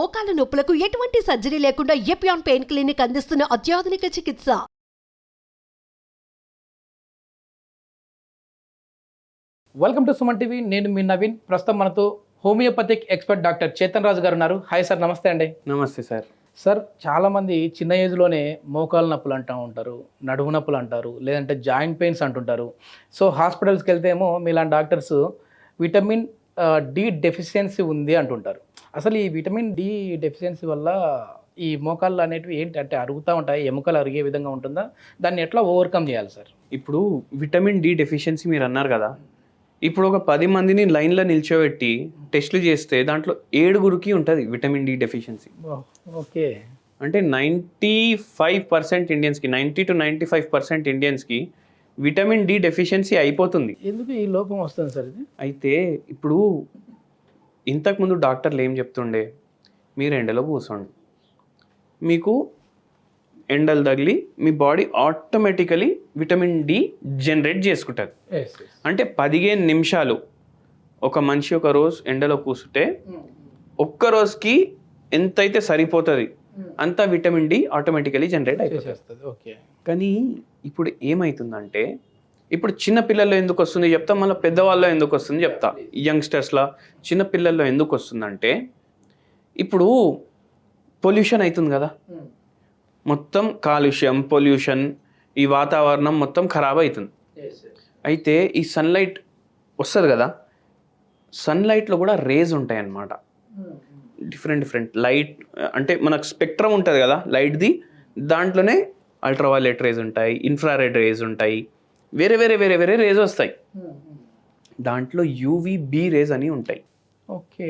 మోకాల నొప్పులకు ఎటువంటి సర్జరీ లేకుండా ఎపియాన్ పెయిన్ క్లినిక్ అందిస్తున్న అత్యాధునిక చికిత్స. Welcome to Suman TV. నేను మీ నవీన్. ప్రస్తుతం మనతో హోమియోపతిక్ ఎక్స్పర్ట్ డాక్టర్ చేతన్ రాజు గారు ఉన్నారు. హాయ్ సార్, నమస్తే అండి. నమస్తే సార్. సార్, చాలామంది చిన్న ఏజ్లోనే మోకాల నొప్పులు అంటూ ఉంటారు, నడుము నొప్పులు అంటారు, లేదంటే జాయింట్ పెయిన్స్ అంటుంటారు. సో హాస్పిటల్స్కి వెళ్తే ఏమో మీలాంటి డాక్టర్స్ విటమిన్ డి డెఫిషియన్సీ ఉంది అంటుంటారు. అసలు ఈ విటమిన్ డి డెఫిషియన్సీ వల్ల ఈ మోకాళ్ళు అనేటివి ఏంటంటే అరుగుతూ ఉంటాయి, ఎముకలు అరిగే విధంగా ఉంటుందా? దాన్ని ఎట్లా ఓవర్కమ్ చేయాలి సార్? ఇప్పుడు విటమిన్ డి డెఫిషియన్సీ మీరు అన్నారు కదా, ఇప్పుడు ఒక 10 మందిని లైన్లో నిల్చోబెట్టి టెస్టులు చేస్తే దాంట్లో 7గురికి ఉంటుంది విటమిన్ డి డెఫిషియన్సీ. ఓకే. అంటే 95% ఇండియన్స్కి, 90 to 95% ఇండియన్స్కి విటమిన్ డి డెఫిషియన్సీ అయిపోతుంది. ఎందుకు ఈ లోపం వస్తుంది సార్ ఇది? అయితే ఇప్పుడు ఇంతకుముందు డాక్టర్లు ఏం చెప్తుండే, మీరు ఎండలో కూర్చోండి, మీకు ఎండలు తగిలి మీ body automatically vitamin D generate చేసుకుంటుంది. అంటే 15 నిమిషాలు ఒక మనిషి ఒక రోజు ఎండలో కూర్చుంటే ఒక్క రోజుకి ఎంతైతే సరిపోతుంది అంత విటమిన్ డి ఆటోమేటికలీ జనరేట్ అయిపోతుంది. ఓకే. కానీ ఇప్పుడు ఏమవుతుందంటే, ఇప్పుడు చిన్న పిల్లల్లో ఎందుకు వస్తుంది చెప్తా, మళ్ళీ పెద్దవాళ్ళలో ఎందుకు వస్తుంది చెప్తా. యంగ్స్టర్స్లో చిన్న పిల్లల్లో ఎందుకు వస్తుందంటే, ఇప్పుడు పొల్యూషన్ అవుతుంది కదా, మొత్తం కాలుష్యం, పొల్యూషన్, ఈ వాతావరణం మొత్తం ఖరాబ్ అవుతుంది. అయితే ఈ సన్లైట్ వస్తుంది కదా, సన్లైట్లో కూడా రేస్ ఉంటాయి అన్నమాట. డిఫరెంట్ లైట్, అంటే మనకు స్పెక్ట్రమ్ ఉంటుంది కదా లైట్ది, దాంట్లోనే అల్ట్రావైలెట్ రేస్ ఉంటాయి, ఇన్ఫ్రారెడ్ రేస్ ఉంటాయి, వేరే వేరే వేరే వేరే రేస్ వస్తాయి. దాంట్లో యూవీబీ రేస్ అని ఉంటాయి. ఓకే.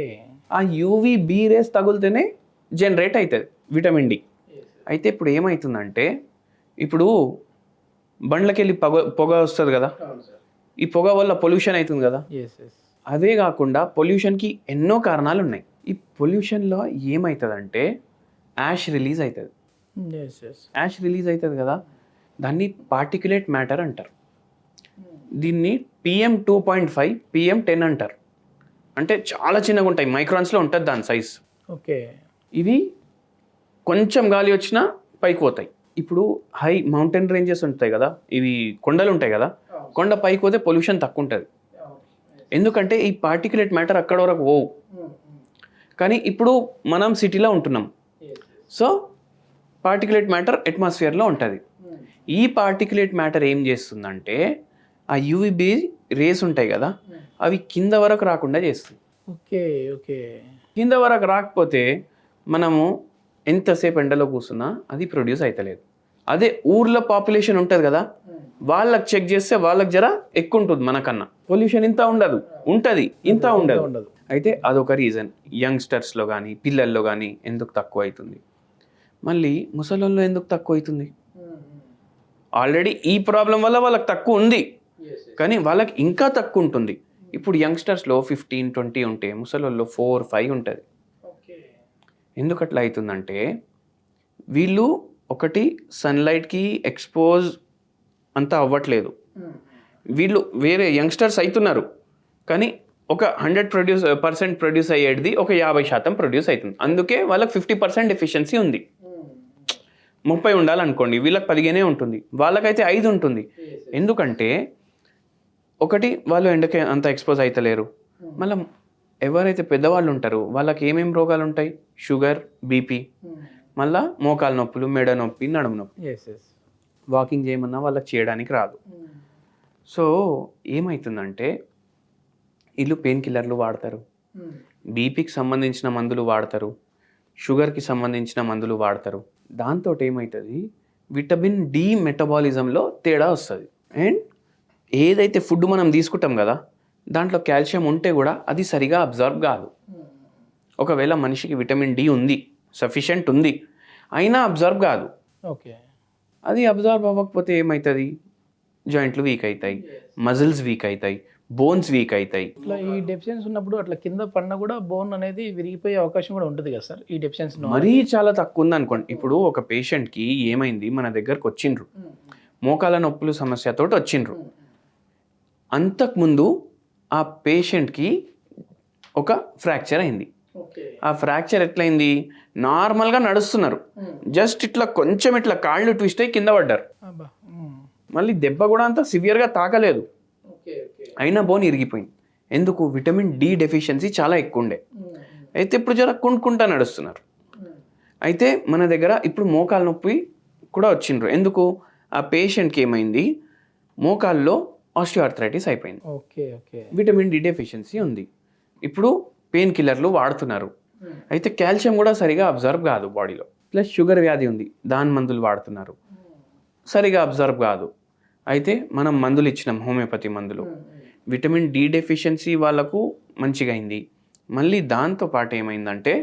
ఆ యూవీబీ రేస్ తగులుతూనే జనరేట్ అవుతుంది విటమిన్ డి. అయితే ఇప్పుడు ఏమవుతుందంటే, ఇప్పుడు బండ్లకెళ్ళి పొగ వస్తుంది కదా, ఈ పొగ వల్ల పొల్యూషన్ అవుతుంది కదా. అదే కాకుండా పొల్యూషన్కి ఎన్నో కారణాలు ఉన్నాయి. ఈ పొల్యూషన్లో ఏమవుతుందంటే యాష్ రిలీజ్ అవుతుంది. యాష్ రిలీజ్ అవుతుంది కదా, దాన్ని పార్టిక్యులేట్ మ్యాటర్ అంటారు. దీన్ని PM2.5 PM10 అంటారు. అంటే చాలా చిన్నగా ఉంటాయి, మైక్రాన్స్లో ఉంటుంది దాని సైజ్. ఓకే. ఇవి కొంచెం గాలి వచ్చినా పైకి పోతాయి. ఇప్పుడు హై మౌంటైన్ రేంజెస్ ఉంటాయి కదా, ఇవి కొండలు ఉంటాయి కదా, కొండ పైకి పోతే పొల్యూషన్ తక్కువ ఉంటుంది. ఎందుకంటే ఈ పార్టిక్యులేట్ మ్యాటర్ అక్కడ వరకు పోవు. కానీ ఇప్పుడు మనం సిటీలో ఉంటున్నాం, సో పార్టిక్యులేట్ మ్యాటర్ అట్మాస్ఫియర్లో ఉంటుంది. ఈ పార్టిక్యులేట్ మ్యాటర్ ఏం చేస్తుందంటే, ఆ యూవీబీ రేస్ ఉంటాయి కదా, అవి కింద వరకు రాకుండా చేస్తుంది. ఓకే. ఓకే. కింద వరకు రాకపోతే మనము ఎంతసేపు ఎండలో కూర్చున్నా అది ప్రొడ్యూస్ అవుతలేదు. అదే ఊర్లో పాపులేషన్ ఉంటుంది కదా, వాళ్ళకి చెక్ చేస్తే వాళ్ళకి జర ఎక్కువ ఉంటుంది, మనకన్నా పొల్యూషన్ ఇంత ఉండదు, ఉంటుంది ఇంత ఉండదు. అయితే అదొక రీజన్. యంగ్స్టర్స్లో కానీ పిల్లల్లో కానీ ఎందుకు తక్కువ అవుతుంది, మళ్ళీ ముసలోళ్ళలో ఎందుకు తక్కువ అవుతుంది? ఆల్రెడీ ఈ ప్రాబ్లం వల్ల వాళ్ళకి తక్కువ ఉంది, కానీ వాళ్ళకి ఇంకా తక్కువ ఉంటుంది. ఇప్పుడు యంగ్స్టర్స్లో 15-20 ఉంటే ముసలోళ్ళలో 4-5 ఉంటుంది. ఎందుకు అట్లా అవుతుందంటే, వీళ్ళు ఒకటి సన్లైట్కి ఎక్స్పోజ్ అంతా అవ్వట్లేదు. వీళ్ళు వేరే యంగ్స్టర్స్ అవుతున్నారు, కానీ ఒక 100% ప్రొడ్యూస్ అయ్యేది ఒక 50% ప్రొడ్యూస్ అవుతుంది. అందుకే వాళ్ళకి 50% ఎఫిషియన్సీ ఉంది. 30 ఉండాలనుకోండి, వీళ్ళకి 15 ఉంటుంది, వాళ్ళకైతే 5 ఉంటుంది. ఎందుకంటే ఒకటి వాళ్ళు ఎండకి అంత ఎక్స్పోజ్ అవుతలేరు. మళ్ళీ ఎవరైతే పెద్దవాళ్ళు ఉంటారో వాళ్ళకి ఏమేమి రోగాలు ఉంటాయి, షుగర్, బీపీ, మళ్ళీ మోకాలు నొప్పులు, మెడ నొప్పి, నడుము నొప్పి. వాకింగ్ చేయమన్నా వాళ్ళకి చేయడానికి రాదు. సో ఏమవుతుందంటే, వీళ్ళు పెయిన్ కిల్లర్లు వాడతారు, బీపీకి సంబంధించిన మందులు వాడతారు, షుగర్కి సంబంధించిన మందులు వాడతారు. దాంతో ఏమవుతుంది, విటమిన్ డి మెటబాలిజంలో తేడా వస్తుంది. అండ్ ఏదైతే ఫుడ్ మనం తీసుకుంటాం కదా, దాంట్లో కాల్షియం ఉంటే కూడా అది సరిగా అబ్జర్వ్ కాదు. ఒకవేళ మనిషికి విటమిన్ డి ఉంది, సఫిషియెంట్ ఉంది, అయినా అబ్జర్వ్ కాదు. ఓకే. అది అబ్జర్వ్ అవ్వకపోతే ఏమవుతుంది, జాయింట్లు వీక్ అవుతాయి, మజిల్స్ వీక్ అవుతాయి, బోన్స్ వీక్ అవుతాయి. ఇట్లా ఈ డెఫిషియన్సీ ఉన్నప్పుడు అట్లా కింద పడినా కూడా బోన్ అనేది విరిగిపోయే అవకాశం కూడా ఉంటుంది కదా సార్ ఈ డెఫిషియన్సీ? మరీ చాలా తక్కువ ఉంది అనుకోండి. ఇప్పుడు ఒక పేషెంట్కి ఏమైంది, మన దగ్గరకు వచ్చిండ్రు, మోకాల నొప్పులు సమస్యతో వచ్చిండ్రు. అంతకుముందు ఆ పేషెంట్కి ఒక ఫ్రాక్చర్ అయింది, ఆ ఫ్రాక్చర్ ఎట్లయింది, నార్మల్గా నడుస్తున్నారు, జస్ట్ ఇట్లా కొంచెం ఇట్లా కాళ్ళు ట్విస్ట్ అయ్యి కింద పడ్డారు. మళ్ళీ దెబ్బ కూడా అంత సివియర్గా తాకలేదు, అయినా బోన్ ఇరిగిపోయింది. ఎందుకు? విటమిన్ డి డెఫిషియన్సీ చాలా ఎక్కువ ఉండే. అయితే ఇప్పుడు జర కుంటుకుంటా నడుస్తున్నారు. అయితే మన దగ్గర ఇప్పుడు మోకాలు నొప్పి కూడా వచ్చిండ్రు. ఎందుకు? ఆ పేషెంట్కి ఏమైంది, మోకాల్లో ఆస్టియోఆర్థరైటిస్ అయిపోయింది, విటమిన్ డి డెఫిషియన్సీ ఉంది. ఇప్పుడు పెయిన్ కిల్లర్లు వాడుతున్నారు, అయితే కాల్షియం కూడా సరిగా అబ్జర్వ్ కాదు బాడీలో. ప్లస్ షుగర్ వ్యాధి ఉంది, దాని మందులు వాడుతున్నారు, సరిగా అబ్జర్వ్ కాదు. అయితే మనం మందులు ఇచ్చినాం, హోమియోపతి మందులు, విటమిన్ డి డెఫిషియన్సీ వాళ్ళకు మంచిగా అయింది. మళ్ళీ దాంతోపాటు ఏమైందంటే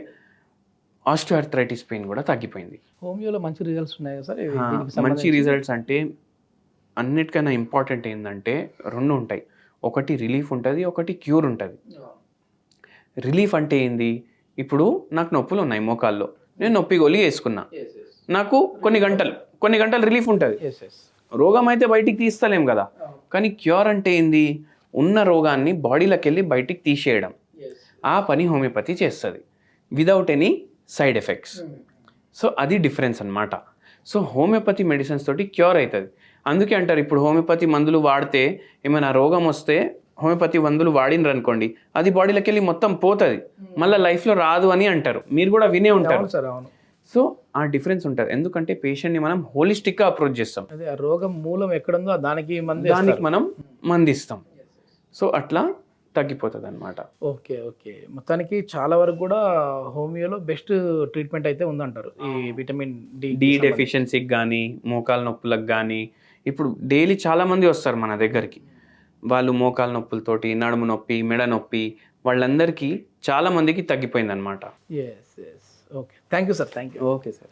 ఆస్టియోఆర్థరైటిస్ పెయిన్ కూడా తగ్గిపోయింది. హోమియోలో మంచి రిజల్ట్స్ ఉన్నాయి సార్. మంచి రిజల్ట్స్ అంటే అన్నిటికన్నా ఇంపార్టెంట్ ఏంటంటే 2 ఉంటాయి, ఒకటి రిలీఫ్ ఉంటుంది, ఒకటి క్యూర్ ఉంటుంది. రిలీఫ్ అంటే ఏంది? ఇప్పుడు నాకు నొప్పులు ఉన్నాయి మోకాల్లో, నేను నొప్పి గోళీ వేసుకున్నా, నాకు కొన్ని గంటలు రిలీఫ్ ఉంటుంది. రోగం అయితే బయటికి తీస్తలేం కదా. కానీ క్యూర్ అంటే ఏంది? ఉన్న రోగాన్ని బాడీలోకి వెళ్ళి బయటికి తీసేయడం. ఆ పని హోమియోపతి చేస్తుంది without any side effects. So అది డిఫరెన్స్ అన్నమాట. సో హోమియోపతి మెడిసిన్స్ తోటి క్యూర్ అవుతుంది. అందుకే అంటారు ఇప్పుడు హోమియోపతి మందులు వాడితే ఏమైనా రోగం వస్తే హోమియోపతి మందులు వాడినరు అనుకోండి, అది బాడీలోకి వెళ్ళి మొత్తం పోతుంది, మళ్ళీ లైఫ్లో రాదు అని అంటారు. మీరు కూడా వినే ఉంటారు. సో ఆ డిఫరెన్స్ ఉంటుంది. ఎందుకంటే పేషెంట్ని మనం హోలిస్టిక్గా అప్రోచ్ చేస్తాం. అదే ఆ రోగం మూలం ఎక్కడుందో దానికి మనం మందిస్తాం. సో అట్లా తగ్గిపోతుంది అనమాట. ఓకే. మొత్తానికి చాలా వరకు కూడా హోమియోలో బెస్ట్ ట్రీట్మెంట్ అయితే ఉందంటారు ఈ విటమిన్ డి డెఫిషియన్సీకి కానీ, మోకాల నొప్పులకు కానీ. ఇప్పుడు డైలీ చాలా మంది వస్తారు మన దగ్గరికి, వాళ్ళు మోకాల నొప్పులతోటి, నడుము నొప్పి, మెడ నొప్పి, వాళ్ళందరికీ చాలా మందికి తగ్గిపోయింది అనమాట. Okay. Thank you sir. Okay sir.